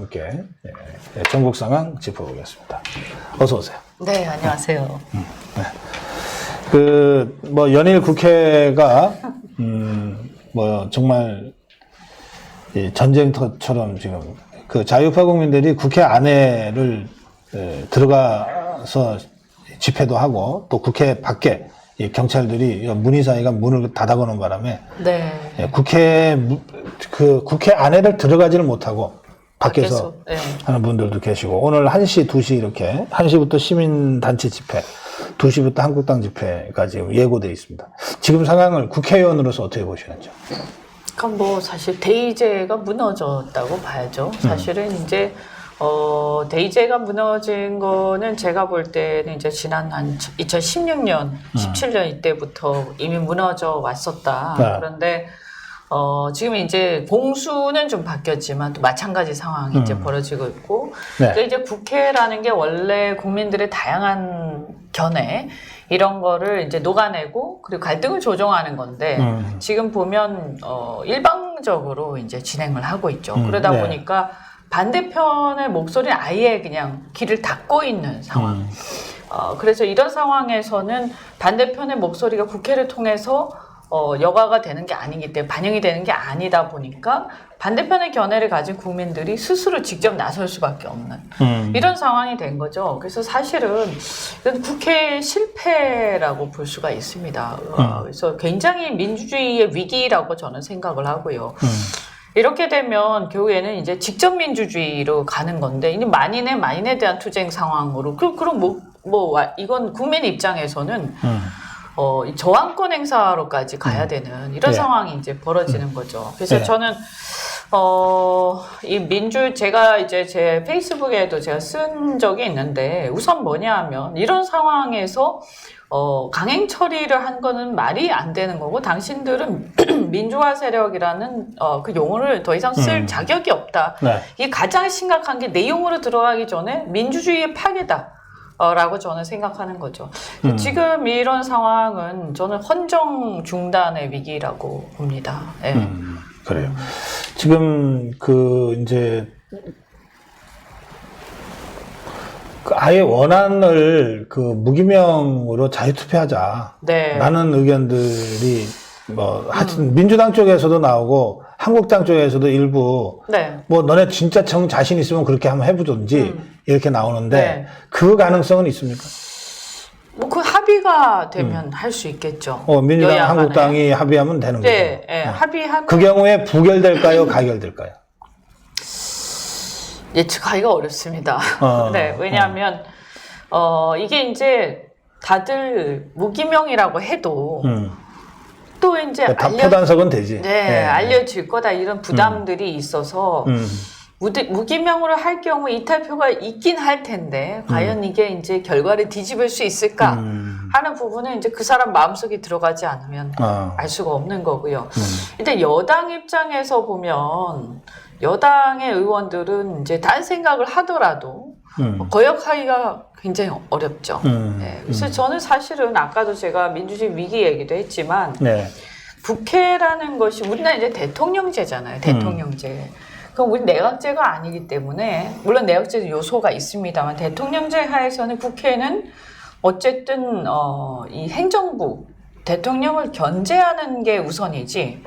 함께 전국 상황 짚어보겠습니다. 어서 오세요. 네, 안녕하세요. 뭐 연일 국회가 뭐 정말 전쟁터처럼 지금 그 자유파 국민들이 국회 안에를 들어가서 집회도 하고 또 국회 밖에 이 경찰들이 문의사이가 문을 닫아거는 바람에 네. 국회 안에를 들어가지를 못하고 밖에서 네. 하는 분들도 계시고 오늘 1시, 2시 이렇게 1시부터 시민단체 집회, 2시부터 한국당 집회가 지금 예고되어 있습니다. 지금 상황을 국회의원으로서 어떻게 보시는지요? 그럼 뭐 사실 대의제가 무너졌다고 봐야죠. 사실은 이제 대의제가 무너진 거는 제가 볼 때는 이제 지난 한 2016년, 17년 이때부터 이미 무너져 왔었다. 네. 그런데 지금 이제 봉수는 좀 바뀌었지만 또 마찬가지 상황이 이제 벌어지고 있고, 네. 또 이제 국회라는 게 원래 국민들의 다양한 견해 이런 거를 이제 녹아내고 그리고 갈등을 조정하는 건데 지금 보면 일방적으로 이제 진행을 하고 있죠. 그러다 네. 보니까 반대편의 목소리는 아예 그냥 길을 닫고 있는 상황. 그래서 이런 상황에서는 반대편의 목소리가 국회를 통해서 여과가 되는 게 아니기 때문에 반영이 되는 게 아니다 보니까 반대편의 견해를 가진 국민들이 스스로 직접 나설 수밖에 없는 이런 상황이 된 거죠. 그래서 사실은 이건 국회 실패라고 볼 수가 있습니다. 그래서 굉장히 민주주의의 위기라고 저는 생각을 하고요. 이렇게 되면 결국에는 이제 직접 민주주의로 가는 건데, 이제 만인에 대한 투쟁 상황으로, 그럼 이건 국민 입장에서는 저항권 행사로까지 가야 되는 이런 네. 상황이 이제 벌어지는 거죠. 그래서 네. 저는 제가 이제 제 페이스북에도 제가 쓴 적이 있는데, 우선 뭐냐 하면 이런 상황에서 강행 처리를 한 거는 말이 안 되는 거고, 당신들은 민주화 세력이라는 그 용어를 더 이상 쓸 자격이 없다. 네. 이게 가장 심각한 게 내용으로 들어가기 전에 민주주의의 파괴다. 라고 저는 생각하는 거죠. 지금 이런 상황은 저는 헌정 중단의 위기라고 봅니다. 네. 그래요. 지금 이제 아예 원안을 무기명으로 자유투표하자. 네. 라는 의견들이 하여튼 민주당 쪽에서도 나오고 한국당 쪽에서도 일부 네. 너네 진짜 자신 있으면 그렇게 한번 해보든지 이렇게 나오는데 네. 그 가능성은 있습니까? 그 합의가 되면 할 수 있겠죠. 민주당, 여야 간에. 한국당이 합의하면 되는 거죠. 네, 네. 합의하면 그 경우에 부결될까요? 가결될까요? 예측하기가 어렵습니다. 네, 왜냐하면 이게 이제 다들 무기명이라고 해도 또 이제 포단석은 되지. 네, 알려질 거다 이런 부담들이 있어서 무기명으로 할 경우 이탈표가 있긴 할 텐데 과연 이게 이제 결과를 뒤집을 수 있을까 하는 부분은 이제 그 사람 마음속에 들어가지 않으면 알 수가 없는 거고요. 일단 여당 입장에서 보면 여당의 의원들은 이제 딴 생각을 하더라도 거역하기가 굉장히 어렵죠. 네, 그래서 저는 사실은 아까도 제가 민주주의 위기 얘기도 했지만 네. 국회라는 것이 우리나라 이제 대통령제잖아요. 대통령제. 그럼 우리 내각제가 아니기 때문에 물론 내각제 요소가 있습니다만 대통령제 하에서는 국회는 어쨌든 이 행정부 대통령을 견제하는 게 우선이지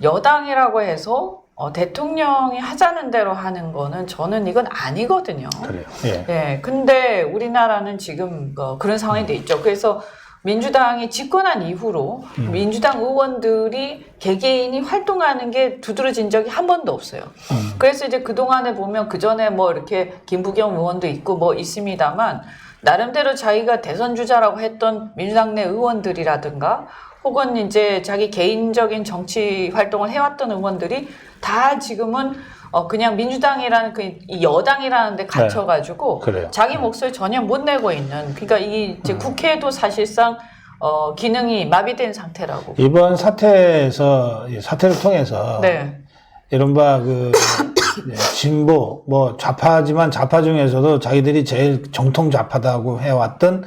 여당이라고 해서 대통령이 하자는 대로 하는 거는 저는 이건 아니거든요. 그래요. 예. 네, 근데 우리나라는 지금 그런 상황이 돼 있죠. 그래서 민주당이 집권한 이후로 민주당 의원들이 개개인이 활동하는 게 두드러진 적이 한 번도 없어요. 그래서 이제 그동안에 보면 그전에 이렇게 김부겸 의원도 있고 있습니다만 나름대로 자기가 대선 주자라고 했던 민주당 내 의원들이라든가 혹은 이제 자기 개인적인 정치 활동을 해왔던 의원들이 다 지금은 그냥 민주당이라는 이 여당이라는 데 갇혀가지고 네. 자기 목소리 전혀 못 내고 있는, 그러니까 이제 국회도 사실상 기능이 마비된 상태라고. 이번 사태를 통해서 네. 이른바 진보, 뭐 좌파지만 좌파 중에서도 자기들이 제일 정통 좌파다고 해왔던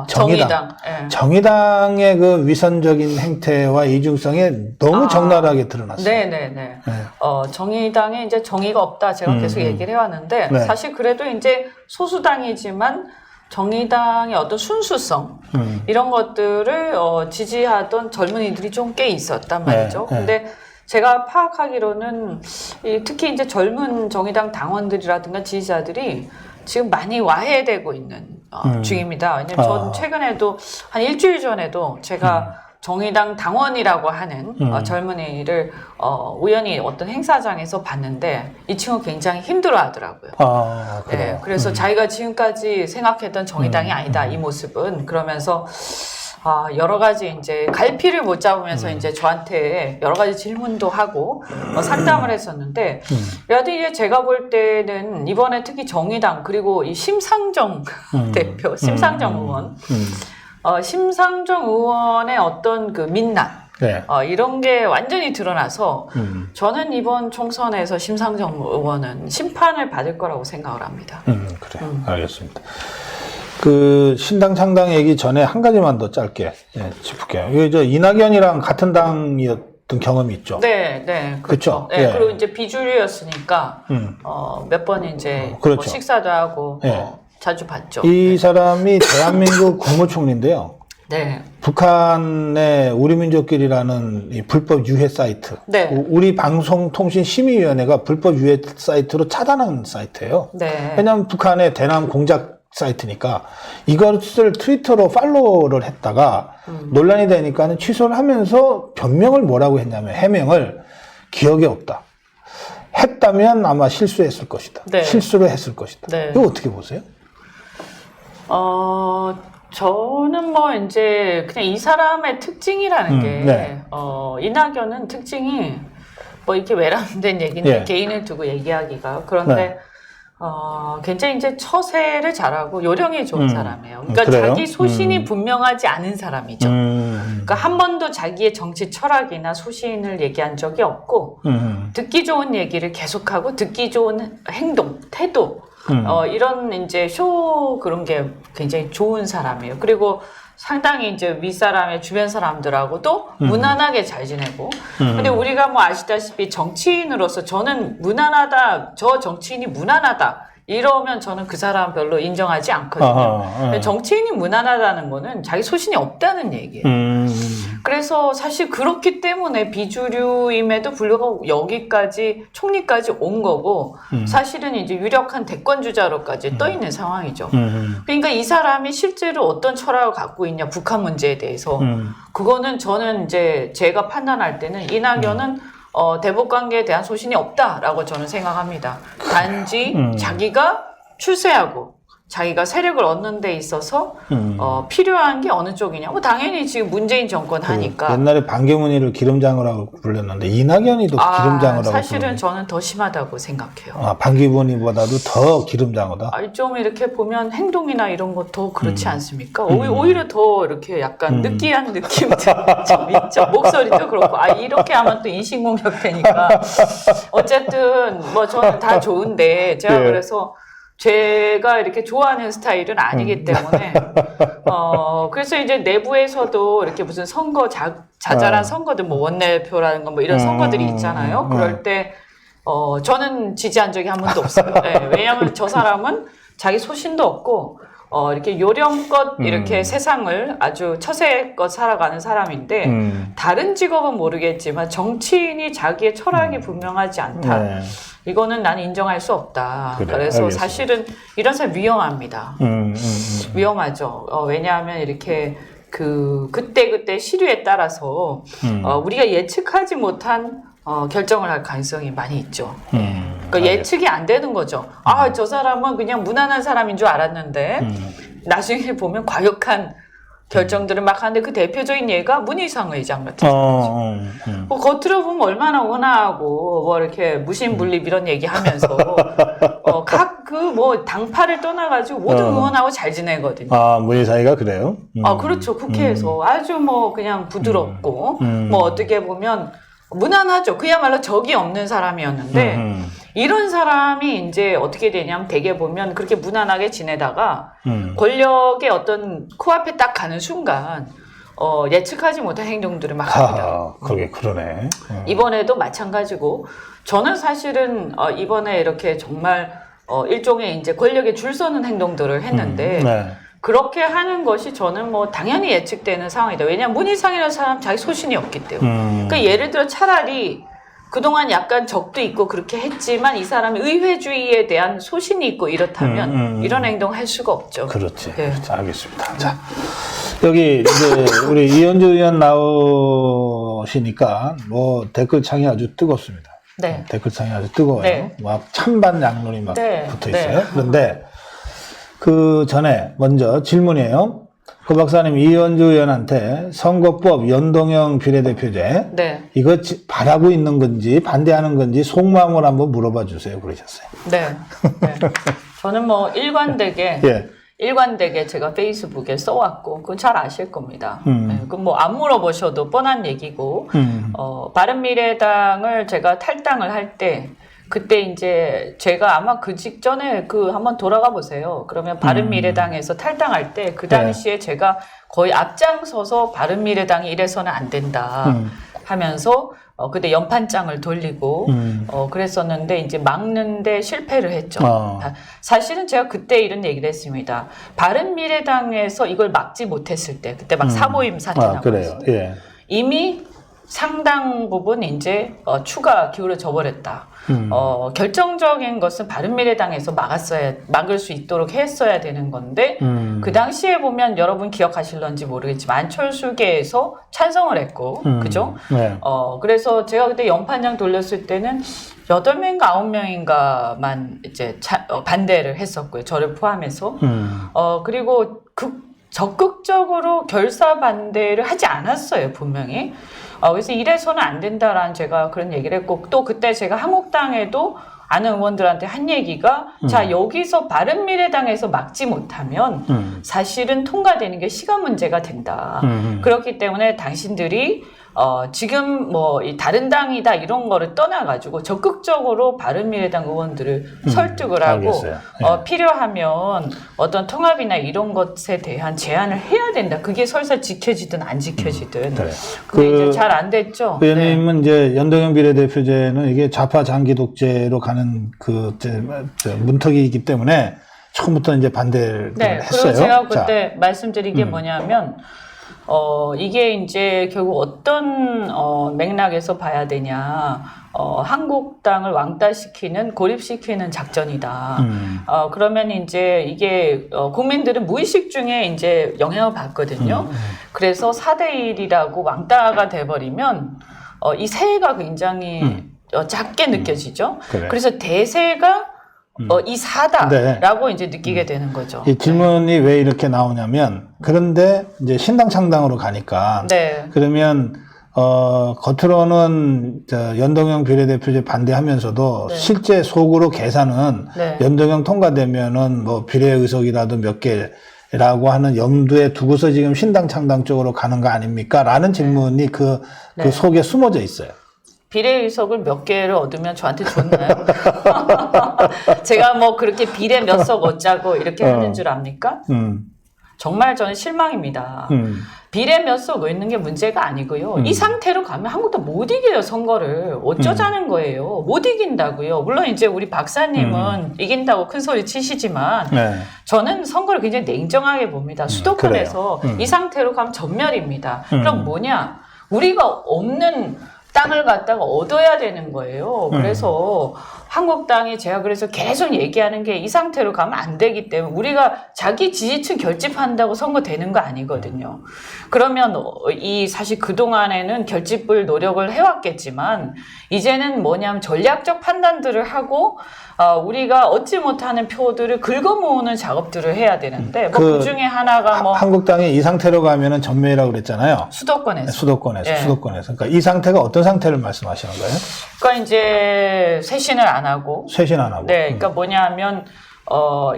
정의당. 예. 정의당의 그 위선적인 행태와 이중성이 너무 적나라하게 드러났어요. 네네네. 네. 정의당에 이제 정의가 없다 제가 계속 얘기를 해왔는데 네. 사실 그래도 이제 소수당이지만 정의당의 어떤 순수성 이런 것들을 지지하던 젊은이들이 좀 꽤 있었단 말이죠. 네. 근데 제가 파악하기로는 특히 이제 젊은 정의당 당원들이라든가 지지자들이 지금 많이 와해되고 있는 중입니다. 왜냐면 전 최근에도 한 일주일 전에도 제가 정의당 당원이라고 하는 젊은이를 우연히 어떤 행사장에서 봤는데 이 친구 굉장히 힘들어하더라고요. 그래요? 네, 그래서 자기가 지금까지 생각했던 정의당이 아니다 이 모습은 그러면서 여러 가지 이제 갈피를 못 잡으면서 이제 저한테 여러 가지 질문도 하고 상담을 했었는데 그래도 이제 제가 볼 때는 이번에 특히 정의당 그리고 이 심상정 대표, 심상정 의원, 심상정 의원의 어떤 그 민낯 네. 이런 게 완전히 드러나서 저는 이번 총선에서 심상정 의원은 심판을 받을 거라고 생각을 합니다. 그래요. 알겠습니다. 그 신당 창당 얘기 전에 한 가지만 더 짧게 짚을게요. 이게 저 이낙연이랑 같은 당이었던 경험이 있죠. 네, 네, 그렇죠. 그쵸? 네, 그리고 이제 비주류였으니까 몇 번 이제 그렇죠. 뭐 식사도 하고 네. 자주 봤죠. 이 사람이 대한민국 국무총리인데요. 네, 북한의 우리민족끼리라는 이 불법 유해 사이트, 네. 우리 방송통신심의위원회가 불법 유해 사이트로 차단한 사이트예요. 네, 왜냐하면 북한의 대남 공작 사이트니까 이것을 트위터로 팔로우를 했다가 논란이 되니까는 취소를 하면서 변명을 뭐라고 했냐면 해명을 기억에 없다. 했다면 아마 실수했을 것이다. 네. 실수를 했을 것이다. 네. 이거 어떻게 보세요? 저는 뭐 이제 그냥 이 사람의 특징이라는 게 네. 이낙연은 특징이 뭐 이렇게 외람된 얘기인데 예. 개인을 두고 얘기하기가 그런데 네. 굉장히 이제 처세를 잘하고 요령이 좋은 사람이에요. 그러니까 그래요? 자기 소신이 분명하지 않은 사람이죠. 그러니까 한 번도 자기의 정치 철학이나 소신을 얘기한 적이 없고 듣기 좋은 얘기를 계속하고 듣기 좋은 행동, 태도 이런 이제 쇼 그런 게 굉장히 좋은 사람이에요. 그리고 상당히 이제 윗사람의 주변 사람들하고도 무난하게 잘 지내고. 근데 우리가 뭐 아시다시피 정치인으로서 저는 무난하다, 저 정치인이 무난하다. 이러면 저는 그 사람 별로 인정하지 않거든요. 정치인이 무난하다는 거는 자기 소신이 없다는 얘기예요. 그래서 사실 그렇기 때문에 비주류임에도 불구하고 여기까지 총리까지 온 거고 사실은 이제 유력한 대권 주자로까지 떠 있는 상황이죠. 그러니까 이 사람이 실제로 어떤 철학을 갖고 있냐 북한 문제에 대해서 그거는 저는 이제 제가 판단할 때는 이낙연은 대북 관계에 대한 소신이 없다라고 저는 생각합니다. 단지 자기가 출세하고 자기가 세력을 얻는 데 있어서 필요한 게 어느 쪽이냐. 뭐 당연히 지금 문재인 정권 하니까. 옛날에 반기문이를 기름장어라고 불렀는데 이낙연이도 기름장어라고 사실은 부르네. 저는 더 심하다고 생각해요. 반기문이보다도 더 기름장어다. 좀 이렇게 보면 행동이나 이런 거 더 그렇지 않습니까? 오히려 더 이렇게 약간 느끼한 느낌도 좀 있죠. 목소리도 그렇고. 이렇게 하면 또 인신공격 되니까. 어쨌든 뭐 저는 다 좋은데 제가 그래서 제가 이렇게 좋아하는 스타일은 아니기 때문에 그래서 이제 내부에서도 이렇게 무슨 선거 자잘한 선거들 뭐 원내표라는 거 뭐 이런 선거들이 있잖아요. 그럴 때 저는 지지한 적이 한 번도 없어요. 네, 왜냐하면 저 사람은 자기 소신도 없고 이렇게 요령껏 이렇게 세상을 아주 처세껏 살아가는 사람인데 다른 직업은 모르겠지만 정치인이 자기의 철학이 분명하지 않다. 네. 이거는 나는 인정할 수 없다. 그래, 그래서 알겠습니다. 사실은 이런 사람 위험합니다. 위험하죠. 왜냐하면 이렇게 그때 시류에 따라서 우리가 예측하지 못한 결정을 할 가능성이 많이 있죠. 그러니까 예측이 안 되는 거죠. 저 사람은 그냥 무난한 사람인 줄 알았는데 나중에 보면 과격한 결정들을 막 하는데 그 대표적인 예가 문희상 의장 같은 거죠. 뭐 겉으로 보면 얼마나 온화하고 뭐 이렇게 무신분립 이런 얘기하면서 각 그 뭐 당파를 떠나가지고 모든 의원하고 잘 지내거든요. 문희상이가 그래요? 그렇죠. 국회에서 아주 뭐 그냥 부드럽고 뭐 어떻게 보면 무난하죠. 그야말로 적이 없는 사람이었는데 이런 사람이 이제 어떻게 되냐면 대개 보면 그렇게 무난하게 지내다가 권력의 어떤 코앞에 딱 가는 순간 예측하지 못한 행동들을 막 합니다. 그게 그러네. 이번에도 마찬가지고 저는 사실은 이번에 이렇게 정말 일종의 이제 권력에 줄 서는 행동들을 했는데 네. 그렇게 하는 것이 저는 뭐 당연히 예측되는 상황이다. 왜냐하면 문희상이라는 사람 자기 소신이 없기 때문에. 그러니까 예를 들어 차라리 그동안 약간 적도 있고 그렇게 했지만 이 사람이 의회주의에 대한 소신이 있고 이렇다면 이런 행동 할 수가 없죠. 그렇지. 네. 그렇지. 알겠습니다. 자, 여기 이제 우리 이현주 의원 나오시니까 뭐 댓글창이 아주 뜨겁습니다. 네. 댓글창이 아주 뜨거워요. 네. 막 찬반 양론이 막 네. 붙어 있어요. 네. 그런데 그 전에 먼저 질문이에요. 그 박사님 이현주 의원한테 선거법 연동형 비례대표제 네. 이거 바라고 있는 건지 반대하는 건지 속마음을 한번 물어봐 주세요. 그러셨어요. 네. 네. 저는 뭐 일관되게 예. 일관되게 제가 페이스북에 써왔고 그건 잘 아실 겁니다. 네, 그건 뭐 안 물어보셔도 뻔한 얘기고 바른미래당을 제가 탈당을 할 때 그때 이제 제가 아마 그 직전에 한번 돌아가 보세요. 그러면 바른미래당에서 탈당할 때 그 당시에 제가 거의 앞장서서 바른미래당이 이래서는 안 된다 하면서 그때 연판장을 돌리고 그랬었는데 이제 막는데 실패를 했죠. 사실은 제가 그때 이런 얘기를 했습니다. 바른미래당에서 이걸 막지 못했을 때 그때 막 사모임 사태 나고 그래요. 예. 이미 상당 부분 이제 추가 기울어져 버렸다. 결정적인 것은 바른미래당에서 막을 수 있도록 했어야 되는 건데 그 당시에 보면 여러분 기억하실런지 모르겠지만 안철수계에서 찬성을 했고 그죠? 네. 그래서 제가 그때 연판장 돌렸을 때는 8명인가 9명인가만 이제 반대를 했었고요. 저를 포함해서. 그리고 적극적으로 결사 반대를 하지 않았어요, 분명히. 그래서 이래서는 안 된다라는 제가 그런 얘기를 했고, 또 그때 제가 한국당에도 아는 의원들한테 한 얘기가, 자, 여기서 바른미래당에서 막지 못하면 사실은 통과되는 게 시간 문제가 된다. 그렇기 때문에 당신들이 지금 뭐 이 다른 당이다 이런 거를 떠나가지고 적극적으로 바른미래당 의원들을 설득을 하고 필요하면 어떤 통합이나 이런 것에 대한 제안을 해야 된다. 그게 설사 지켜지든 안 지켜지든. 그게 이제 잘 안 됐죠. 의원님은 네. 이제 연동형 비례대표제는 이게 좌파 장기 독재로 가는 문턱이기 때문에 처음부터 이제 반대를 했어요. 그리고 제가 그때 말씀드린 게 뭐냐면. 이게 이제 결국 어떤 맥락에서 봐야 되냐. 한국당을 왕따시키는, 고립시키는 작전이다. 그러면 이제 이게 국민들은 무의식 중에 이제 영향을 받거든요. 그래서 4대1이라고 왕따가 돼버리면 이 세가 굉장히 작게 느껴지죠. 그래. 그래서 대세가 이 4다라고 이제 느끼게 되는 거죠. 이 질문이 왜 이렇게 나오냐면, 그런데 이제 신당 창당으로 가니까, 그러면 겉으로는 연동형 비례대표제 반대하면서도 실제 속으로 계산은 연동형 통과되면은 뭐 비례 의석이라도 몇 개라고 하는 염두에 두고서 지금 신당 창당 쪽으로 가는 거 아닙니까? 라는 질문이 그 속에 숨어져 있어요. 비례의석을 몇 개를 얻으면 저한테 좋나요? 제가 뭐 그렇게 비례 몇 석 얻자고 이렇게 하는 줄 압니까? 정말 저는 실망입니다. 비례 몇 석 얻는 게 문제가 아니고요. 이 상태로 가면 한국도 못 이겨요, 선거를. 어쩌자는 거예요. 못 이긴다고요. 물론 이제 우리 박사님은 이긴다고 큰 소리 치시지만 저는 선거를 굉장히 냉정하게 봅니다. 수도권에서 이 상태로 가면 전멸입니다. 그럼 뭐냐? 우리가 없는 땅을 갖다가 얻어야 되는 거예요. 그래서 한국당이 제가 그래서 계속 얘기하는 게 이 상태로 가면 안 되기 때문에 우리가 자기 지지층 결집한다고 선거 되는 거 아니거든요. 그러면 사실 그동안에는 결집을 노력을 해왔겠지만 이제는 뭐냐면 전략적 판단들을 하고 우리가 얻지 못하는 표들을 긁어모으는 작업들을 해야 되는데 뭐 그 중에 하나가 뭐 한국당이 이 상태로 가면은 전멸이라고 그랬잖아요. 수도권에서. 그러니까 이 상태가 어떤 상태를 말씀하시는 거예요? 그러니까 이제 쇄신을 안 하고. 네, 그러니까 뭐냐면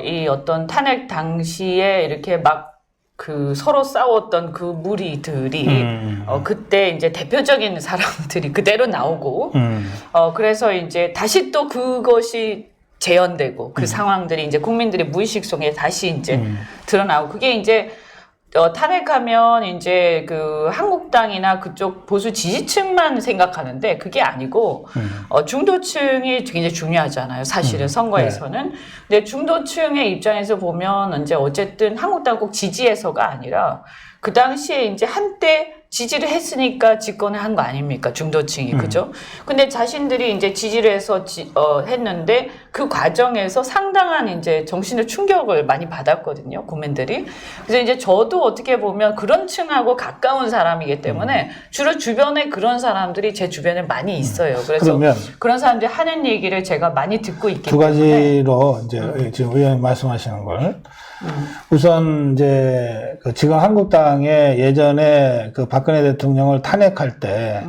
이 어떤 탄핵 당시에 이렇게 막 그 서로 싸웠던 그 무리들이 그때 이제 대표적인 사람들이 그대로 나오고 그래서 이제 다시 또 그것이 재현되고 그 상황들이 이제 국민들의 무의식 속에 다시 이제 드러나고 그게 이제 탄핵하면 이제 그 한국당이나 그쪽 보수 지지층만 생각하는데 그게 아니고 중도층이 굉장히 중요하잖아요. 사실은 선거에서는. 근데 중도층의 입장에서 보면 이제 어쨌든 한국당 꼭 지지해서가 아니라 그 당시에 이제 한때 지지를 했으니까 집권을 한 거 아닙니까? 중도층이. 그죠? 근데 자신들이 이제 지지를 해서 했는데 그 과정에서 상당한 이제 정신의 충격을 많이 받았거든요. 국민들이. 그래서 이제 저도 어떻게 보면 그런 층하고 가까운 사람이기 때문에 주로 주변에 그런 사람들이 제 주변에 많이 있어요. 그래서 그러면 그런 사람들이 하는 얘기를 제가 많이 듣고 있기 두 때문에. 가지로 이제 지금 의원님 말씀하시는 걸 우선 이제 그 지금 한국당에 예전에 그 박근혜 대통령을 탄핵할 때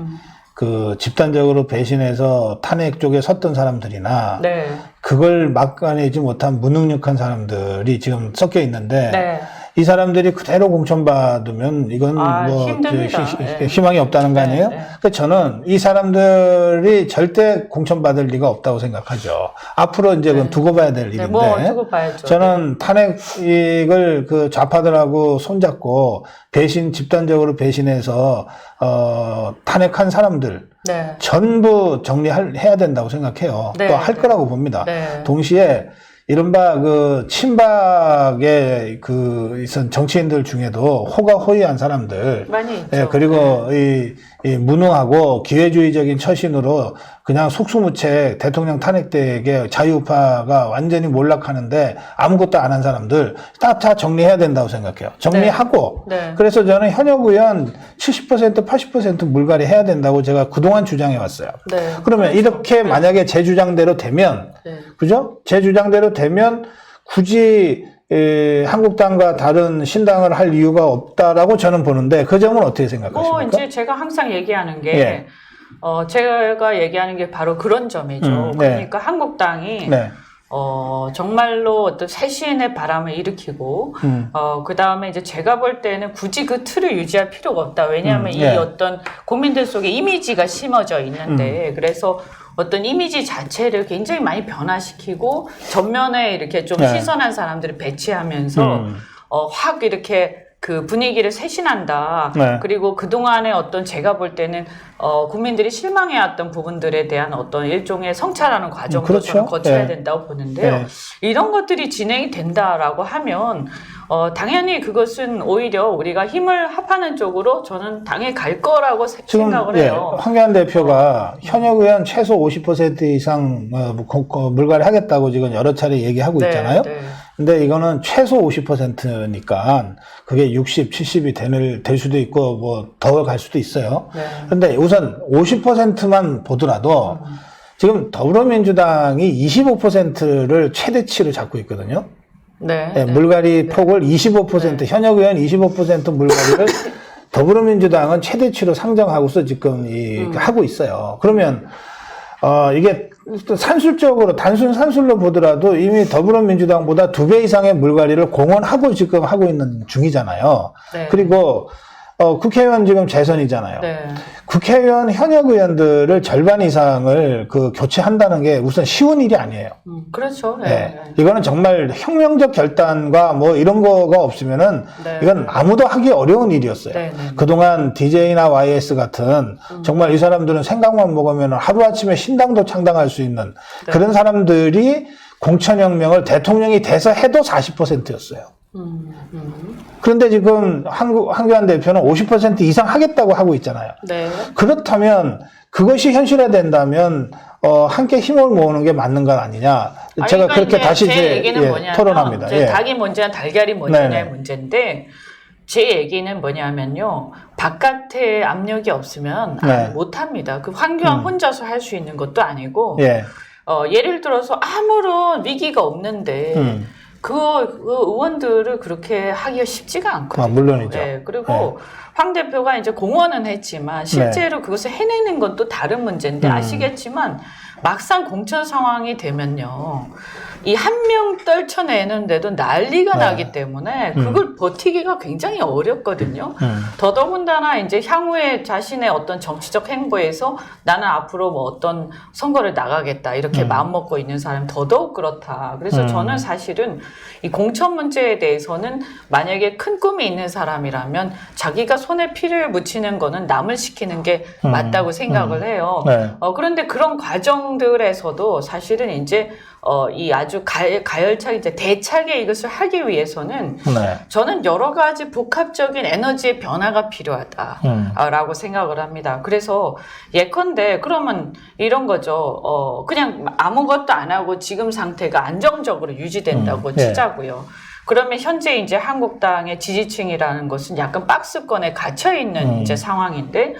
그 집단적으로 배신해서 탄핵 쪽에 섰던 사람들이나 네. 그걸 막아내지 못한 무능력한 사람들이 지금 섞여 있는데 네. 이 사람들이 그대로 공천받으면 이건 뭐 힘듭니다. 희망이 없다는 거 아니에요? 네. 그러니까 저는 이 사람들이 절대 공천받을 리가 없다고 생각하죠. 앞으로 이제 그건 두고 봐야 될 일인데. 뭐 두고 봐야죠. 저는 탄핵을 그 좌파들하고 손잡고 집단적으로 배신해서 탄핵한 사람들 네. 전부 정리해야 된다고 생각해요. 네. 또 할 거라고 봅니다. 네. 동시에 이른바 그 친박의 그 있은 정치인들 중에도 호가호위한 사람들 많이 있죠. 예, 그리고 이 무능하고 기회주의적인 처신으로 그냥 속수무책 대통령 탄핵 때에 자유우파가 완전히 몰락하는데 아무것도 안 한 사람들 다 정리해야 된다고 생각해요. 정리하고 네. 그래서 저는 현역 의원 70% 80% 물갈이 해야 된다고 제가 그동안 주장해 왔어요. 네. 그러면 이렇게 만약에 제 주장대로 되면 네. 그죠? 제 주장대로 되면 굳이 한국당과 다른 신당을 할 이유가 없다라고 저는 보는데 그 점은 어떻게 생각하십니까? 이제 제가 항상 얘기하는 게 예. 제가 얘기하는 게 바로 그런 점이죠. 네. 그러니까 한국당이 네. 정말로 어떤 쇄신의 바람을 일으키고, 그 다음에 이제 제가 볼 때는 굳이 그 틀을 유지할 필요가 없다. 왜냐하면 이 예. 어떤 국민들 속에 이미지가 심어져 있는데, 그래서 어떤 이미지 자체를 굉장히 많이 변화시키고, 전면에 이렇게 좀 네. 시선한 사람들을 배치하면서, 확 이렇게 그 분위기를 쇄신한다. 네. 그리고 그동안에 어떤 제가 볼 때는 국민들이 실망해왔던 부분들에 대한 어떤 일종의 성찰하는 과정도 그렇죠. 저는 거쳐야 네. 된다고 보는데요. 네. 이런 것들이 진행이 된다라고 하면 당연히 그것은 오히려 우리가 힘을 합하는 쪽으로 저는 당에 갈 거라고 지금 생각을 해요. 황교안 대표가 현역 의원 최소 50% 이상 물갈이 하겠다고 지금 여러 차례 얘기하고 네, 있잖아요. 네. 근데 이거는 최소 50%니까 그게 60, 70이 될 수도 있고 뭐 더 갈 수도 있어요. 네. 근데 우선 50%만 보더라도 지금 더불어민주당이 25%를 최대치로 잡고 있거든요. 네. 네, 물갈이 폭을 25% 현역 의원 25% 물갈이를 더불어민주당은 최대치로 상정하고서 지금 하고 있어요. 그러면 이게 산술적으로 단순 산술로 보더라도 이미 더불어민주당보다 2배 이상의 물갈이를 공언하고 지금 하고 있는 중이잖아요. 네. 그리고 국회의원 지금 재선이잖아요. 네. 국회의원 현역 의원들을 절반 이상을 교체한다는 게 우선 쉬운 일이 아니에요. 그렇죠. 네. 네. 이거는 정말 혁명적 결단과 뭐 이런 거가 없으면은 네. 이건 아무도 하기 어려운 일이었어요. 네, 네. 그동안 DJ나 YS 같은 정말 이 사람들은 생각만 먹으면 하루아침에 신당도 창당할 수 있는 네. 그런 사람들이 공천혁명을 대통령이 돼서 해도 40%였어요. 그런데 지금 황교안 대표는 50% 이상 하겠다고 하고 있잖아요. 네. 그렇다면 그것이 현실화된다면 함께 힘을 모으는 게 맞는 것 아니냐. 제가 그러니까 그렇게 이제 다시 제 얘기는 뭐냐면 토론합니다. 이제 예. 닭이 뭔지냐 달걀이 뭔지냐의 네네. 문제인데 제 얘기는 뭐냐면요. 바깥에 압력이 없으면 네. 못합니다. 그 황교안 혼자서 할 수 있는 것도 아니고 예. 예를 들어서 아무런 위기가 없는데 그 의원들을 그렇게 하기가 쉽지가 않거든요. 물론이죠. 네, 그리고 황 대표가 이제 공언은 했지만 실제로 그것을 해내는 건 또 다른 문제인데 아시겠지만 막상 공천 상황이 되면요. 이 한 명 떨쳐내는데도 난리가 네. 나기 때문에 그걸 버티기가 굉장히 어렵거든요. 음. 더더군다나 이제 향후에 자신의 어떤 정치적 행보에서 나는 앞으로 뭐 어떤 선거를 나가겠다 이렇게 마음먹고 있는 사람 더더욱 그렇다. 그래서 저는 사실은 이 공천 문제에 대해서는 만약에 큰 꿈이 있는 사람이라면 자기가 손에 피를 묻히는 거는 남을 시키는 게 맞다고 생각을 해요. 네. 그런데 그런 과정들에서도 사실은 이제 이 아주 가열차게 이제 대차게 이것을 하기 위해서는 네. 저는 여러 가지 복합적인 에너지의 변화가 필요하다라고 생각을 합니다. 그래서 예컨대 그러면 이런 거죠. 그냥 아무것도 안 하고 지금 상태가 안정적으로 유지된다고 치자고요. 그러면 현재 이제 한국당의 지지층이라는 것은 약간 박스권에 갇혀 있는 이제 상황인데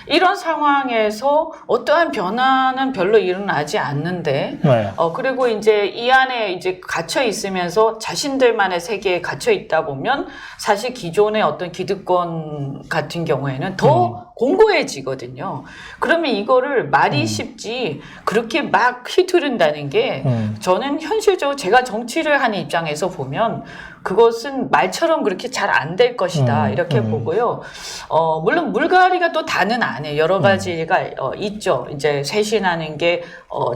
이런 상황에서 어떠한 변화는 별로 일어나지 않는데, 네. 그리고 이제 이 안에 이제 갇혀 있으면서 자신들만의 세계에 갇혀 있다 보면 사실 기존의 어떤 기득권 같은 경우에는 더 공고해지거든요. 그러면 이거를 말이 쉽지 그렇게 막 휘두른다는 게 저는 현실적으로 제가 정치를 하는 입장에서 보면 그것은 말처럼 그렇게 잘 안 될 것이다 이렇게 보고요. 물론 물갈이가 또 다는 아니에요. 여러 가지가 있죠. 이제 쇄신하는 게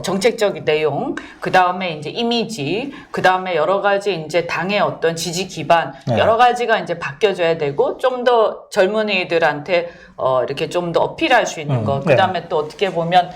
정책적 내용, 그 다음에 이제 이미지, 그 다음에 여러 가지 이제 당의 어떤 지지 기반 여러 가지가 이제 바뀌어져야 되고 좀 더 젊은이들한테 이렇게 좀 더 어필할 수 있는 거. 그 다음에 또 어떻게 보면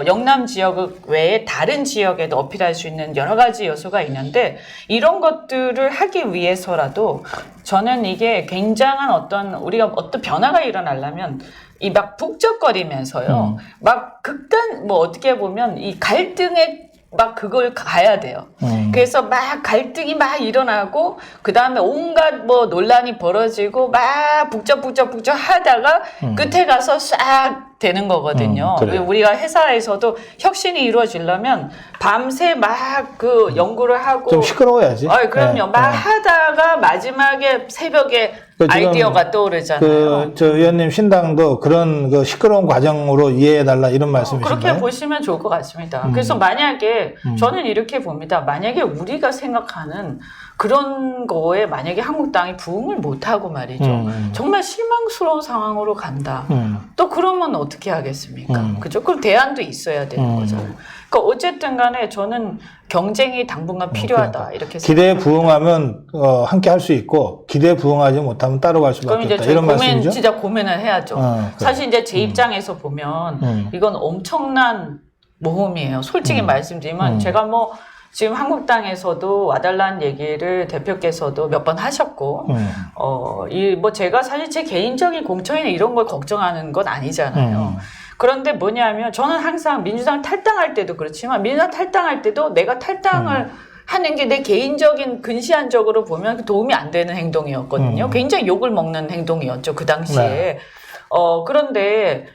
영남 지역 외에 다른 지역에도 어필할 수 있는 여러 가지 요소가 있는데 이런 것들을 하기 위해서라도 저는 이게 굉장한 우리가 어떤 변화가 일어나려면 이 막 북적거리면서요. 막 극단 뭐 어떻게 보면 이 갈등의 막 그걸 가야 돼요. 그래서 막 갈등이 막 일어나고 그 다음에 온갖 뭐 논란이 벌어지고 막 북적 하다가 끝에 가서 싹 되는 거거든요. 그래요. 우리가 회사에서도 혁신이 이루어지려면 밤새 막 그 연구를 하고 좀 시끄러워야지. 그럼요. 네. 막 하다가 마지막에 새벽에 그 지금 아이디어가 떠오르잖아요. 저 의원님 신당도 그런 그 시끄러운 과정으로 이해해달라 이런 말씀이신가요? 그렇게 보시면 좋을 것 같습니다. 그래서 만약에 저는 이렇게 봅니다. 만약에 우리가 생각하는 그런 거에 만약에 한국당이 부응을 못하고 말이죠. 정말 실망스러운 상황으로 간다. 또 그러면 어떻게 하겠습니까? 그죠? 그럼 대안도 있어야 되는 거잖아요. 그러니까 어쨌든 간에 저는 경쟁이 당분간 필요하다. 그러니까. 이렇게 기대에 부응하면 함께 할 수 있고 기대에 부응하지 못하면 따로 갈 그럼 수밖에 이제 없다. 저희 이런 말씀이죠? 진짜 고민을 해야죠. 그래. 사실 이제 제 입장에서 보면 이건 엄청난 모험이에요. 솔직히 말씀드리면 제가 뭐 지금 한국당에서도 와달라는 얘기를 대표께서도 몇 번 하셨고, 뭐 제가 사실 제 개인적인 공천이나 이런 걸 걱정하는 건 아니잖아요. 그런데 뭐냐면 저는 항상 민주당 탈당할 때도 그렇지만 민주당 탈당할 때도 내가 탈당을 하는 게 내 개인적인 근시안적으로 보면 도움이 안 되는 행동이었거든요. 굉장히 욕을 먹는 행동이었죠. 그 당시에. 네. 그런데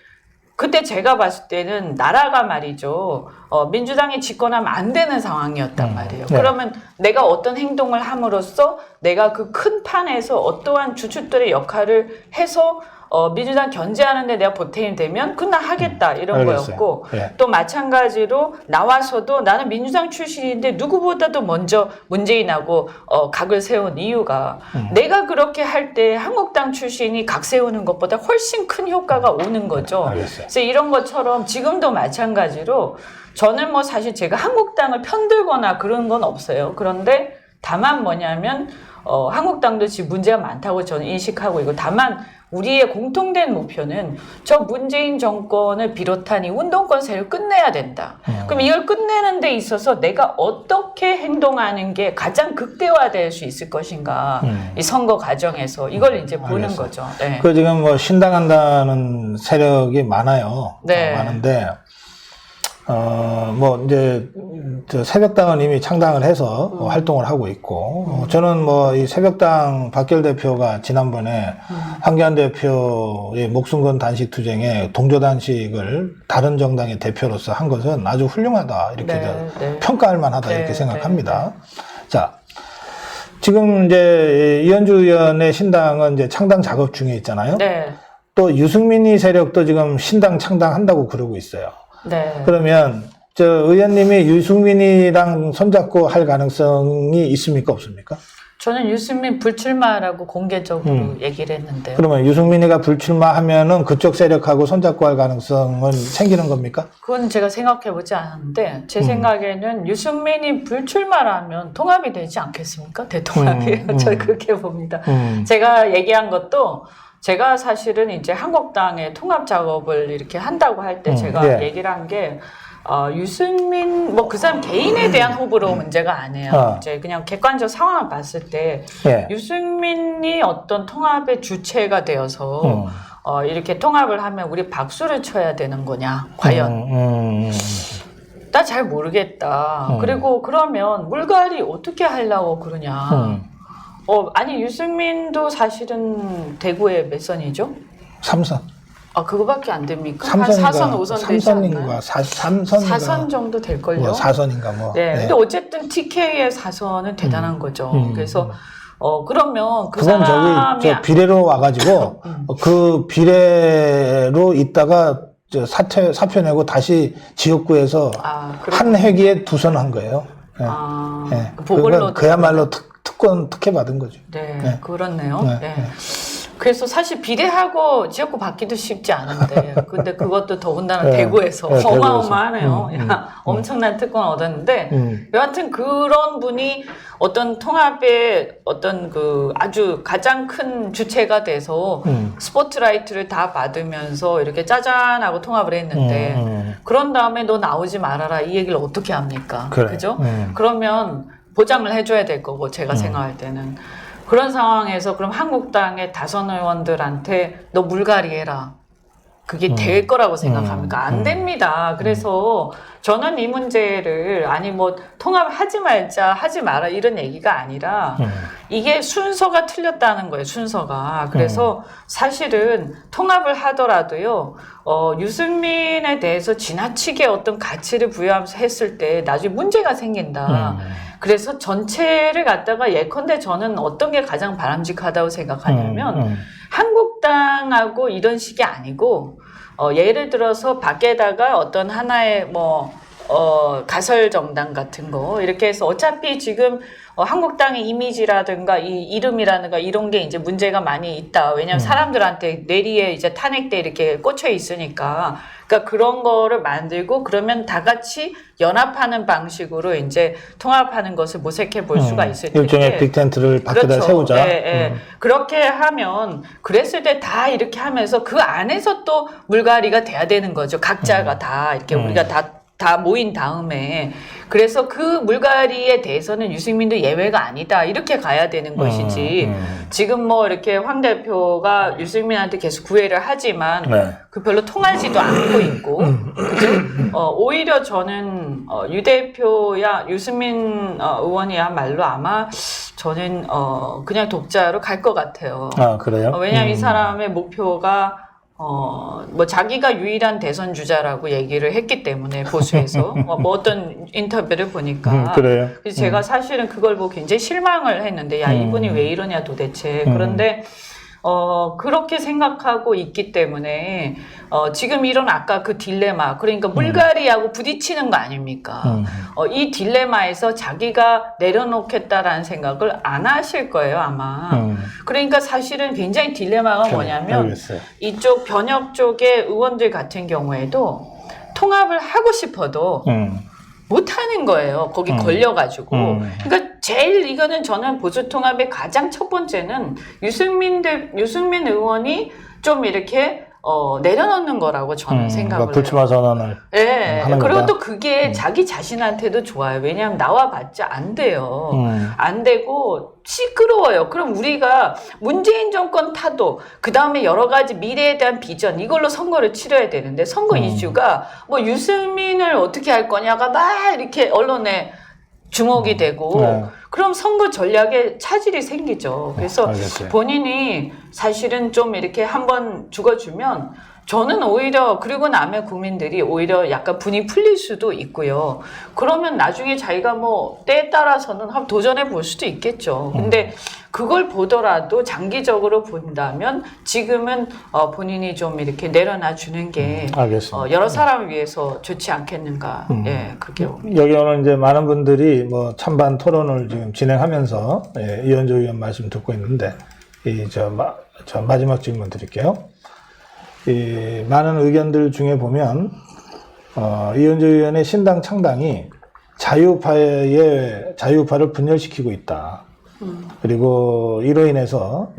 그때 제가 봤을 때는 나라가 말이죠. 민주당이 집권하면 안 되는 상황이었단 말이에요. 네. 그러면 내가 어떤 행동을 함으로써 내가 그 큰 판에서 어떠한 주축들의 역할을 해서 민주당 견제하는데 내가 보탬이 되면 그건 나 하겠다 이런 알겠어요. 거였고 네. 또 마찬가지로 나와서도 나는 민주당 출신인데 누구보다도 먼저 문재인하고 각을 세운 이유가 내가 그렇게 할 때 한국당 출신이 각 세우는 것보다 훨씬 큰 효과가 오는 거죠. 알겠어요. 그래서 이런 것처럼 지금도 마찬가지로 저는 뭐 사실 제가 한국당을 편들거나 그런 건 없어요. 그런데 다만 뭐냐면 한국당도 지금 문제가 많다고 저는 인식하고 있고 다만 우리의 공통된 목표는 저 문재인 정권을 비롯한 이 운동권 세를 끝내야 된다. 그럼 이걸 끝내는 데 있어서 내가 어떻게 행동하는 게 가장 극대화될 수 있을 것인가. 이 선거 과정에서 이걸 이제 보는 알겠어요. 거죠. 네. 그 지금 뭐 신당한다는 세력이 많아요. 네. 많은데 뭐 이제 저 새벽당은 이미 창당을 해서 활동을 하고 있고 저는 뭐 이 새벽당 박결 대표가 지난번에 황교안 대표의 목숨건 단식 투쟁에 동조 단식을 다른 정당의 대표로서 한 것은 아주 훌륭하다 이렇게 네. 평가할 만하다 네, 이렇게 생각합니다. 자. 지금 이제 이현주 의원의 신당은 이제 창당 작업 중에 있잖아요. 네. 또 유승민이 세력도 지금 신당 창당한다고 그러고 있어요. 네. 그러면 저 의원님이 유승민이랑 손잡고 할 가능성이 있습니까? 없습니까? 저는 유승민 불출마라고 공개적으로 얘기를 했는데요. 그러면 유승민이가 불출마하면은 그쪽 세력하고 손잡고 할 가능성은 생기는 겁니까? 그건 제가 생각해보지 않았는데 제 생각에는 유승민이 불출마라면 통합이 되지 않겠습니까? 대통합이. 저는 그렇게 봅니다. 제가 얘기한 것도 제가 사실은 이제 한국당의 통합 작업을 이렇게 한다고 할 때 제가 얘기를 한 게 유승민 뭐 그 사람 개인에 대한 호불호 문제가 아니에요. 이제 그냥 객관적 상황을 봤을 때 유승민이 어떤 통합의 주체가 되어서 이렇게 통합을 하면 우리 박수를 쳐야 되는 거냐 과연? 나 잘 모르겠다. 그리고 그러면 물갈이 어떻게 하려고 그러냐? 아니 유승민도 사실은 대구의 몇 선이죠? 3선. 그거밖에 안 됩니까? 한 4선, 5선 되지 않나요? 3선인가. 4선 정도 될걸요? 뭐 4선인가 뭐. 네. 근데 어쨌든 TK의 4선은 대단한 거죠. 그래서, 그러면 그 그건 사람이. 저 비례로 와가지고, 그 비례로 있다가 사표 내고 다시 지역구에서 한 회기에 2선 한 거예요. 네. 보궐로. 그야말로 특혜 받은 거죠. 네. 그렇네요. 네. 그래서 사실 비례하고 지역구 받기도 쉽지 않은데, 근데 그것도 더군다나 대구에서 어마어마하네요. 엄청난 특권을 얻었는데, 여하튼 그런 분이 어떤 통합의 어떤 그 아주 가장 큰 주체가 돼서 스포트라이트를 다 받으면서 이렇게 짜잔하고 통합을 했는데, 그런 다음에 너 나오지 말아라 이 얘기를 어떻게 합니까? 그죠? 그러면 보장을 해줘야 될 거고, 제가 생각할 때는. 그런 상황에서 그럼 한국당의 다선 의원들한테 너 물갈이 해라. 그게 될 거라고 생각합니까? 안 됩니다. 그래서 저는 이 문제를 아니 뭐 통합하지 말자 하지 마라 이런 얘기가 아니라 이게 순서가 틀렸다는 거예요. 순서가. 그래서 사실은 통합을 하더라도요. 유승민에 대해서 지나치게 어떤 가치를 부여하면서 했을 때 나중에 문제가 생긴다. 그래서 전체를 갖다가 예컨대 저는 어떤 게 가장 바람직하다고 생각하냐면 한국당하고 이런 식이 아니고 예를 들어서 밖에다가 어떤 하나의 가설 정당 같은 거 이렇게 해서 어차피 지금 한국당의 이미지라든가 이 이름이라든가 이런 게 이제 문제가 많이 있다. 왜냐하면 사람들한테 뇌리에 이제 탄핵돼 이렇게 꽂혀 있으니까. 그러니까 그런 거를 만들고 그러면 다 같이 연합하는 방식으로 이제 통합하는 것을 모색해 볼 수가 있을 텐데. 일종의 빅텐트를 밖에다 그렇죠. 세우자. 그렇게 하면 그랬을 때 다 이렇게 하면서 그 안에서 또 물갈이가 돼야 되는 거죠. 각자가 다 이렇게 우리가 다 모인 다음에 그래서 그 물갈이에 대해서는 유승민도 예외가 아니다 이렇게 가야 되는 것이지 지금 뭐 이렇게 황 대표가 유승민한테 계속 구애를 하지만 그 별로 통하지도 않고 있고 그죠? 오히려 저는 유 대표야 유승민 의원이야말로 아마 저는 그냥 독자로 갈 것 같아요. 그래요? 왜냐하면 이 사람의 목표가 뭐 자기가 유일한 대선 주자라고 얘기를 했기 때문에 보수에서 뭐 어떤 인터뷰를 보니까 그래요. 그래서 제가 사실은 그걸 보고 굉장히 실망을 했는데 야 이분이 왜 이러냐 도대체 그런데 그렇게 생각하고 있기 때문에 지금 이런 아까 그 딜레마 그러니까 물갈이하고 부딪히는 거 아닙니까? 이 딜레마에서 자기가 내려놓겠다라는 생각을 안 하실 거예요 아마. 그러니까 사실은 굉장히 딜레마가 뭐냐면 알겠어요. 이쪽 변혁 쪽의 의원들 같은 경우에도 통합을 하고 싶어도 못하는 거예요. 거기 걸려가지고. 그러니까 제일 이거는 저는 보수 통합의 가장 첫 번째는 유승민 의원이 좀 이렇게 내려놓는 거라고 저는 생각을 해요. 불출마 선언을. 하는 그리고 거다. 또 그게 자기 자신한테도 좋아요. 왜냐하면 나와봤자 안 돼요. 안 되고 시끄러워요. 그럼 우리가 문재인 정권 타도 그 다음에 여러 가지 미래에 대한 비전 이걸로 선거를 치러야 되는데 선거 이슈가 뭐 유승민을 어떻게 할 거냐가 막 이렇게 언론에 주목이 되고 그럼 선거 전략에 차질이 생기죠. 그래서 알겠어요. 본인이 사실은 좀 이렇게 한번 죽어주면 저는 오히려 그리고 나면 국민들이 오히려 약간 분이 풀릴 수도 있고요. 그러면 나중에 자기가 뭐 때에 따라서는 한번 도전해 볼 수도 있겠죠. 근데 그걸 보더라도 장기적으로 본다면 지금은 본인이 좀 이렇게 내려놔 주는 게 알겠습니다. 여러 사람을 위해서 좋지 않겠는가. 예, 그렇게 봅니다. 여기 오늘 이제 많은 분들이 뭐 찬반 토론을 지금 진행하면서 이현주 의원 말씀 듣고 있는데 저 마지막 질문 드릴게요. 이 많은 의견들 중에 보면 이현주 의원의 신당 창당이 자유파를 분열시키고 있다. 그리고 이로 인해서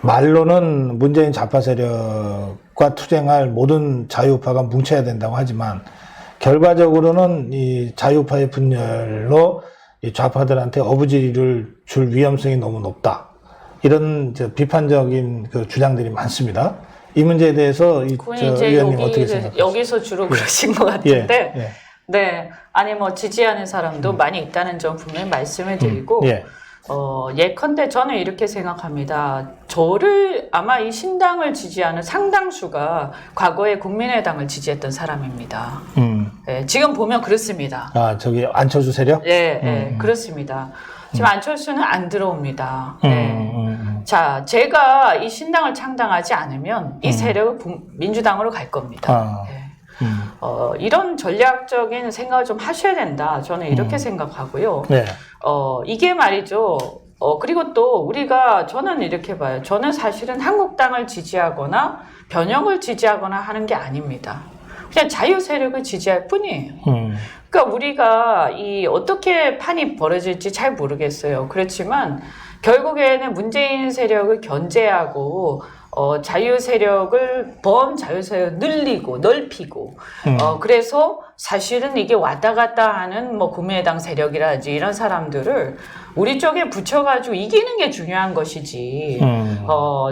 말로는 문재인 좌파 세력과 투쟁할 모든 자유파가 뭉쳐야 된다고 하지만 결과적으로는 이 자유파의 분열로 이 좌파들한테 어부지리를 줄 위험성이 너무 높다. 이런 비판적인 그 주장들이 많습니다. 이 문제에 대해서 의원님 어떻게 생각하세요? 여기서 주로 그러신 것 같은데, 예. 네, 아니 뭐 지지하는 사람도 많이 있다는 점 분명히 말씀을 드리고, 예. 예컨대 저는 이렇게 생각합니다. 저를 아마 이 신당을 지지하는 상당수가 과거에 국민의당을 지지했던 사람입니다. 예, 지금 보면 그렇습니다. 아, 저기 안철수 세력? 예, 그렇습니다. 지금 안철수는 안 들어옵니다. 자, 제가 이 신당을 창당하지 않으면 이 세력은 민주당으로 갈 겁니다. 예. 이런 전략적인 생각을 좀 하셔야 된다. 저는 이렇게 생각하고요. 네. 이게 말이죠. 그리고 또 저는 이렇게 봐요. 저는 사실은 한국당을 지지하거나 변형을 지지하거나 하는 게 아닙니다. 그냥 자유 세력을 지지할 뿐이에요. 그러니까 우리가 어떻게 판이 벌어질지 잘 모르겠어요. 그렇지만 결국에는 문재인 세력을 견제하고 자유 세력을 범자유 세력을 늘리고 넓히고 그래서 사실은 이게 왔다 갔다 하는 뭐 국민의당 세력이라든지 이런 사람들을 우리 쪽에 붙여가지고 이기는 게 중요한 것이지.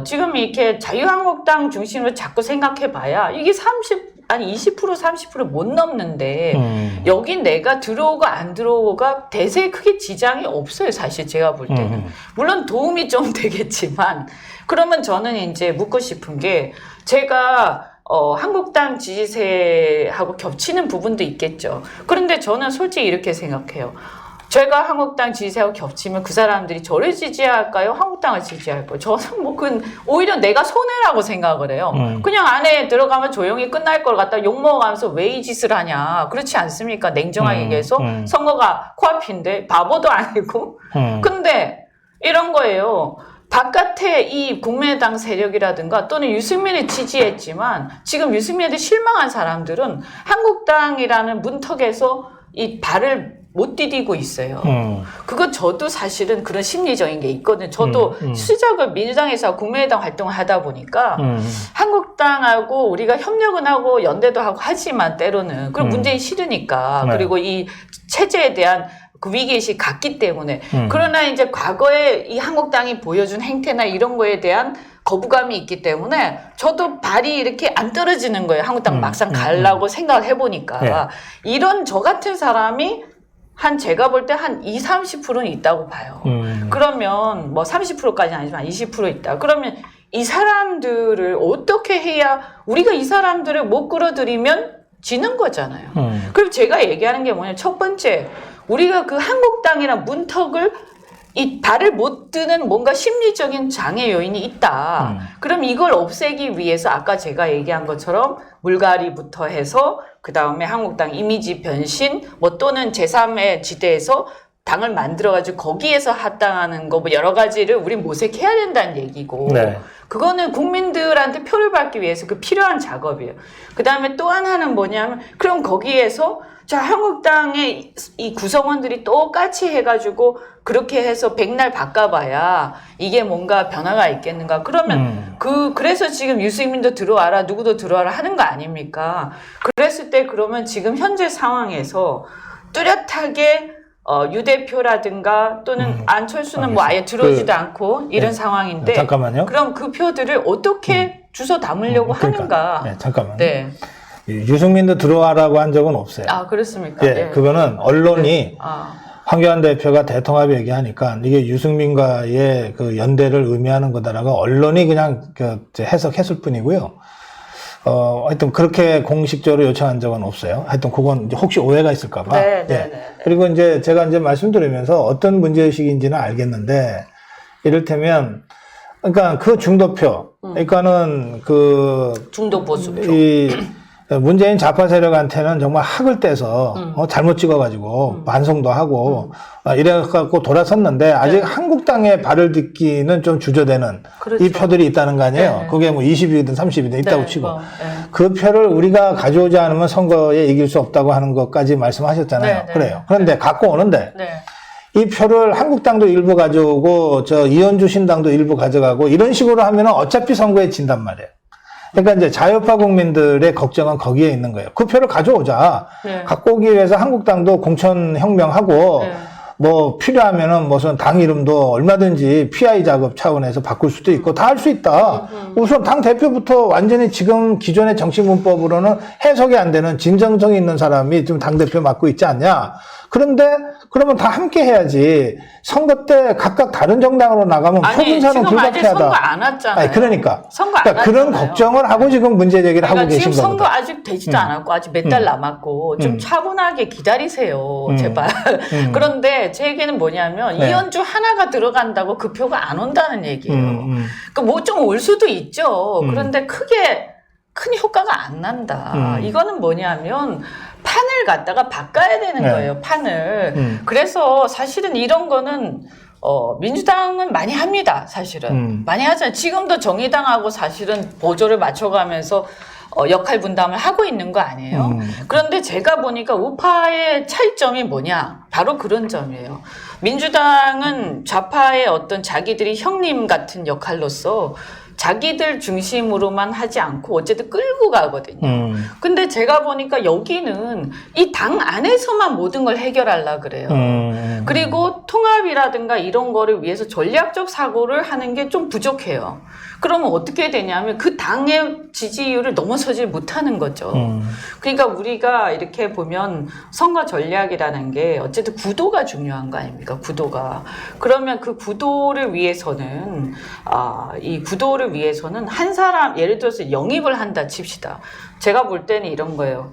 지금 이렇게 자유한국당 중심으로 자꾸 생각해봐야 이게 20% 30%못 넘는데 여기 내가 들어오고 안 들어오고가 대세에 크게 지장이 없어요. 사실 제가 볼 때는. 물론 도움이 좀 되겠지만 그러면 저는 이제 묻고 싶은 게 제가 한국당 지지세하고 겹치는 부분도 있겠죠. 그런데 저는 솔직히 이렇게 생각해요. 제가 한국당 지지세하고 겹치면 그 사람들이 저를 지지할까요? 한국당을 지지할까요? 저는 뭐 그건 오히려 내가 손해라고 생각을 해요. 그냥 안에 들어가면 조용히 끝날 걸 갖다 욕먹어가면서 왜 이 짓을 하냐. 그렇지 않습니까? 냉정하게 얘기해서 선거가 코앞인데 바보도 아니고. 근데 이런 거예요. 바깥에 이 국민의당 세력이라든가 또는 유승민을 지지했지만 지금 유승민한테 실망한 사람들은 한국당이라는 문턱에서 이 발을 못 디디고 있어요. 그거 저도 사실은 그런 심리적인 게 있거든요. 저도 시작을 민주당에서 국민의당 활동을 하다 보니까 한국당하고 우리가 협력은 하고 연대도 하고 하지만 때로는 그리고 문재인 싫으니까 네. 그리고 이 체제에 대한 그 위기의식이 같기 때문에 그러나 이제 과거에 이 한국당이 보여준 행태나 이런 거에 대한 거부감이 있기 때문에 저도 발이 이렇게 안 떨어지는 거예요. 한국당 막상 가려고 생각을 해보니까 네. 이런 저 같은 사람이 제가 볼 때 한 20, 30%는 있다고 봐요. 그러면 뭐 30%까지는 아니지만 20% 있다. 그러면 이 사람들을 어떻게 해야 우리가 이 사람들을 못 끌어들이면 지는 거잖아요. 그리고 제가 얘기하는 게 뭐냐면 첫 번째 우리가 그 한국당이란 문턱을 이 발을 못 드는 뭔가 심리적인 장애 요인이 있다. 그럼 이걸 없애기 위해서 아까 제가 얘기한 것처럼 물갈이부터 해서 그 다음에 한국당 이미지 변신 뭐 또는 제3의 지대에서 당을 만들어가지고 거기에서 합당하는 거 뭐 여러 가지를 우리 모색해야 된다는 얘기고 네. 그거는 국민들한테 표를 받기 위해서 그 필요한 작업이에요. 그 다음에 또 하나는 뭐냐면 그럼 거기에서 자 한국당의 이 구성원들이 똑같이 해가지고 그렇게 해서 백날 바꿔봐야 이게 뭔가 변화가 있겠는가. 그러면 그래서 지금 유승민도 들어와라 누구도 들어와라 하는 거 아닙니까? 그랬을 때 그러면 지금 현재 상황에서 뚜렷하게 유 대표라든가 또는 안철수는 뭐 아예 들어오지도 않고 이런 상황인데 잠깐만요. 그럼 그 표들을 어떻게 주워 담으려고 하는가? 네, 잠깐만요. 네. 유승민도 들어와라고 한 적은 없어요. 아 그렇습니까? 예, 그거는 언론이 네. 황교안 대표가 대통합 얘기하니까 이게 유승민과의 그 연대를 의미하는 거다라고 언론이 그냥 해석했을 뿐이고요. 하여튼 그렇게 공식적으로 요청한 적은 없어요. 하여튼 그건 이제 혹시 오해가 있을까봐. 네, 네, 네. 그리고 이제 제가 이제 말씀드리면서 어떤 문제의식인지는 알겠는데, 이를테면, 그러니까 그 중도표, 그러니까는 그, 중도 보수표. 이 문재인 좌파 세력한테는 정말 학을 떼서 잘못 찍어가지고 반송도 하고 이래갖고 돌아섰는데 아직 한국당의 발을 딛기는 좀 주저되는 그렇죠. 이 표들이 있다는 거 아니에요. 네. 그게 뭐 20이든 30이든 있다고 치고 네. 그 표를 우리가 가져오지 않으면 선거에 이길 수 없다고 하는 것까지 말씀하셨잖아요. 네. 그래요. 그런데 갖고 오는데 네. 이 표를 한국당도 일부 가져오고 저 이현주 신당도 일부 가져가고 이런 식으로 하면 어차피 선거에 진단 말이에요. 그러니까 이제 자유파 국민들의 걱정은 거기에 있는 거예요. 그 표를 가져오자. 네. 갖고 오기 위해서 한국당도 공천혁명하고 네. 뭐 필요하면은 무슨 당 이름도 얼마든지 PI 작업 차원에서 바꿀 수도 있고 다 할 수 있다. 우선 당 대표부터 완전히 지금 기존의 정치 문법으로는 해석이 안 되는 진정성이 있는 사람이 지금 당 대표 맡고 있지 않냐. 그런데 그러면 다 함께 해야지. 선거 때 각각 다른 정당으로 나가면 표분산은 지금 아직 불가피하다. 선거 안 왔잖아요. 아니, 그러니까. 선거 안 그러니까 그런 왔잖아요. 걱정을 하고 지금 문제 제기를 그러니까 하고 계신 지금 선거 거거든. 아직 되지도 않았고 아직 몇 달 남았고 좀 차분하게 기다리세요. 제발. 그런데 제 얘기는 뭐냐면 네. 이현주 하나가 들어간다고 그 표가 안 온다는 얘기예요. 그러니까 뭐 좀 올 수도 있죠. 그런데 크게 큰 효과가 안 난다. 이거는 뭐냐면 판을 갖다가 바꿔야 되는 네. 거예요. 판을. 그래서 사실은 이런 거는 민주당은 많이 합니다. 사실은 많이 하잖아요. 지금도 정의당하고 사실은 보조를 맞춰가면서 역할 분담을 하고 있는 거 아니에요. 그런데 제가 보니까 우파의 차이점이 뭐냐? 바로 그런 점이에요. 민주당은 좌파의 어떤 자기들이 형님 같은 역할로서 자기들 중심으로만 하지 않고 어쨌든 끌고 가거든요. 근데 제가 보니까 여기는 이 당 안에서만 모든 걸 해결하려고 그래요. 그리고 통합이라든가 이런 거를 위해서 전략적 사고를 하는 게 좀 부족해요. 그러면 어떻게 되냐면 그 당의 지지율을 넘어서지 못하는 거죠. 그러니까 우리가 이렇게 보면 선거 전략이라는 게 어쨌든 구도가 중요한 거 아닙니까? 구도가. 그러면 그 구도를 위해서는 이 구도를 위해서는 한 사람 예를 들어서 영입을 한다 칩시다. 제가 볼 때는 이런 거예요.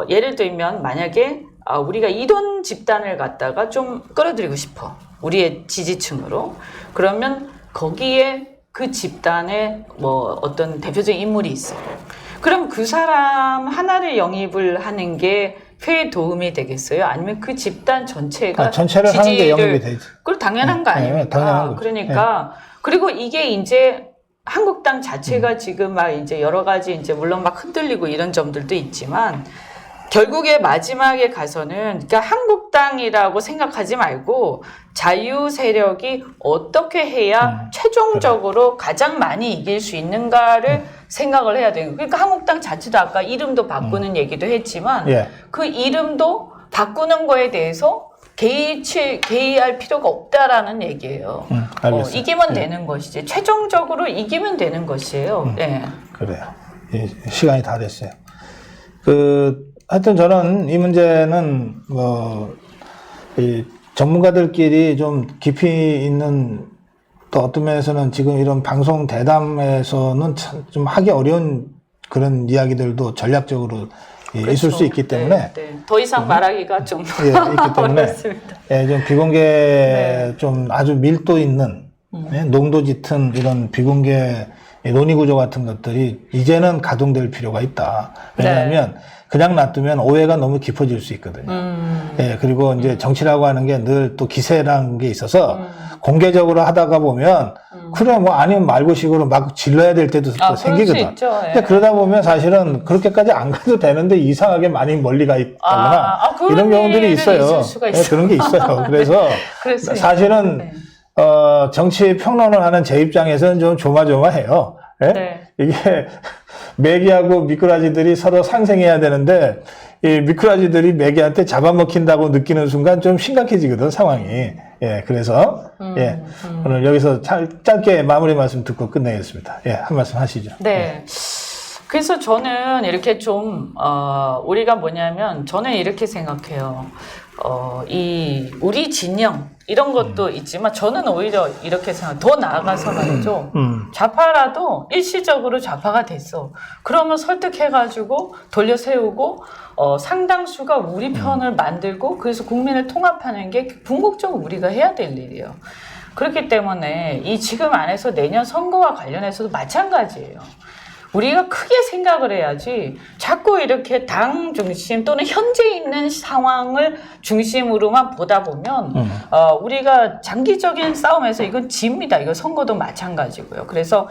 예를 들면 만약에 우리가 이런 집단을 갖다가 좀 끌어들이고 싶어. 우리의 지지층으로. 그러면 거기에 그 집단에 뭐 어떤 대표적인 인물이 있어. 그럼 그 사람 하나를 영입을 하는 게 표에 도움이 되겠어요? 아니면 그 집단 전체가 전체를 하는 게 영입이 되지. 그걸 당연한 거 아닙니까? 네, 당연한 거죠. 그러니까 그리고 이게 이제 한국당 자체가 지금 막 이제 여러 가지 이제 물론 막 흔들리고 이런 점들도 있지만 결국에 마지막에 가서는 그러니까 한국당이라고 생각하지 말고 자유 세력이 어떻게 해야 최종적으로 가장 많이 이길 수 있는가를 생각을 해야 돼요. 그러니까 한국당 자체도 아까 이름도 바꾸는 얘기도 했지만 그 이름도 바꾸는 거에 대해서 개의할 필요가 없다라는 얘기예요. 이기면 되는 것이지. 최종적으로 이기면 되는 것이에요. 네. 그래요. 시간이 다 됐어요. 하여튼 저는 이 문제는 이 전문가들끼리 좀 깊이 있는 또 어떤 면에서는 지금 이런 방송 대담에서는 좀 하기 어려운 그런 이야기들도 전략적으로 그렇죠. 있을 수 있기 때문에 더 이상 말하기가 좀 있기 때문에 어렵습니다. 좀 비공개 좀 아주 밀도 있는 농도 짙은 이런 비공개 논의 구조 같은 것들이 이제는 가동될 필요가 있다. 왜냐하면 그냥 놔두면 오해가 너무 깊어질 수 있거든요. 그리고 이제 정치라고 하는 게 늘 또 기세라는 게 있어서 공개적으로 하다가 보면 그래 뭐 아니면 말고식으로 막 질러야 될 때도 또 생기거든. 근데 그러다 보면 사실은 그렇게까지 안 가도 되는데 이상하게 많이 멀리 가 있다거나 이런 경우들이 있어요. 그런 게 있어요. 그래서 사실은 정치 평론을 하는 제 입장에서는 좀 조마조마해요. 이게 메기하고 미꾸라지들이 서로 상생해야 되는데 이 미꾸라지들이 메기한테 잡아먹힌다고 느끼는 순간 좀 심각해지거든 상황이. 그래서 오늘 여기서 짧게 마무리 말씀 듣고 끝내겠습니다. 한 말씀 하시죠. 네. 그래서 저는 이렇게 좀 우리가 뭐냐면 저는 이렇게 생각해요. 우리 진영 이런 것도 있지만 저는 오히려 이렇게 생각. 더 나아가서 말이죠. 좌파라도 일시적으로 좌파가 됐어. 그러면 설득해가지고 돌려 세우고 상당수가 우리 편을 만들고 그래서 국민을 통합하는 게 궁극적으로 우리가 해야 될 일이에요. 그렇기 때문에 이 지금 안에서 내년 선거와 관련해서도 마찬가지예요. 우리가 크게 생각을 해야지 자꾸 이렇게 당 중심 또는 현재 있는 상황을 중심으로만 보다 보면 우리가 장기적인 싸움에서 이건 집니다. 이거 선거도 마찬가지고요. 그래서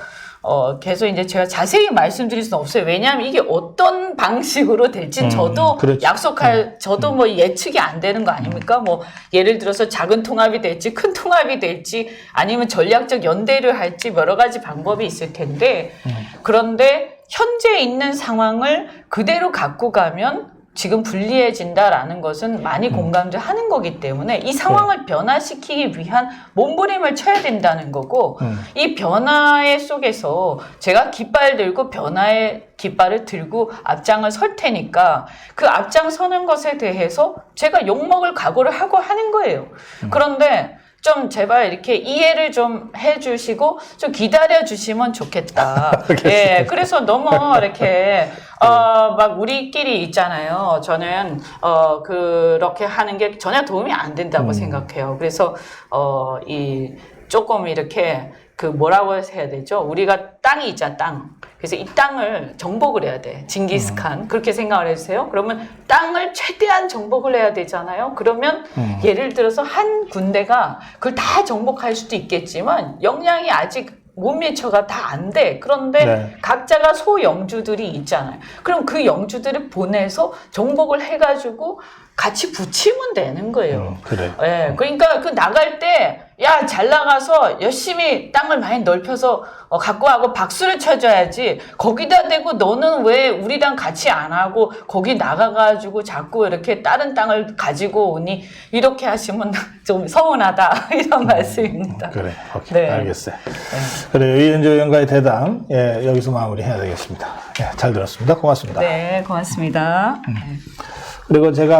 계속 이제 제가 자세히 말씀드릴 수는 없어요. 왜냐하면 이게 어떤 방식으로 될지 저도 그렇죠. 저도 뭐 예측이 안 되는 거 아닙니까? 뭐 예를 들어서 작은 통합이 될지 큰 통합이 될지 아니면 전략적 연대를 할지 여러 가지 방법이 있을 텐데 그런데 현재 있는 상황을 그대로 갖고 가면 지금 불리해진다라는 것은 많이 공감을 하는 거기 때문에 이 상황을 변화시키기 위한 몸부림을 쳐야 된다는 거고 이 변화의 속에서 제가 깃발 들고 변화의 깃발을 들고 앞장을 설 테니까 그 앞장 서는 것에 대해서 제가 욕먹을 각오를 하고 하는 거예요. 그런데 좀 제발 이렇게 이해를 좀 해주시고 좀 기다려 주시면 좋겠다. 예, 그래서 너무 이렇게 막 우리끼리 있잖아요. 저는 그렇게 하는 게 전혀 도움이 안 된다고 생각해요. 그래서 이 조금 이렇게 그 뭐라고 해야 되죠? 우리가 땅이 있잖아, 땅. 그래서 이 땅을 정복을 해야 돼. 징기스칸. 그렇게 생각을 해주세요. 그러면 땅을 최대한 정복을 해야 되잖아요. 그러면 예를 들어서 한 군대가 그걸 다 정복할 수도 있겠지만 역량이 아직 못 미쳐가 다 안 돼. 그런데 네. 각자가 소영주들이 있잖아요. 그럼 그 영주들을 보내서 정복을 해가지고 같이 붙이면 되는 거예요. 그래. 예, 그러니까 그 나갈 때, 야, 잘 나가서 열심히 땅을 많이 넓혀서 갖고 하고 박수를 쳐줘야지. 거기다 대고 너는 왜 우리랑 같이 안 하고 거기 나가가지고 자꾸 이렇게 다른 땅을 가지고 오니 이렇게 하시면 좀 서운하다 이런 말씀입니다. 그래. 오케이. 네. 알겠어요. 그래. 이은주 의원과의 대담, 예, 여기서 마무리해야 되겠습니다. 예, 잘 들었습니다. 고맙습니다. 네, 고맙습니다. 그리고 제가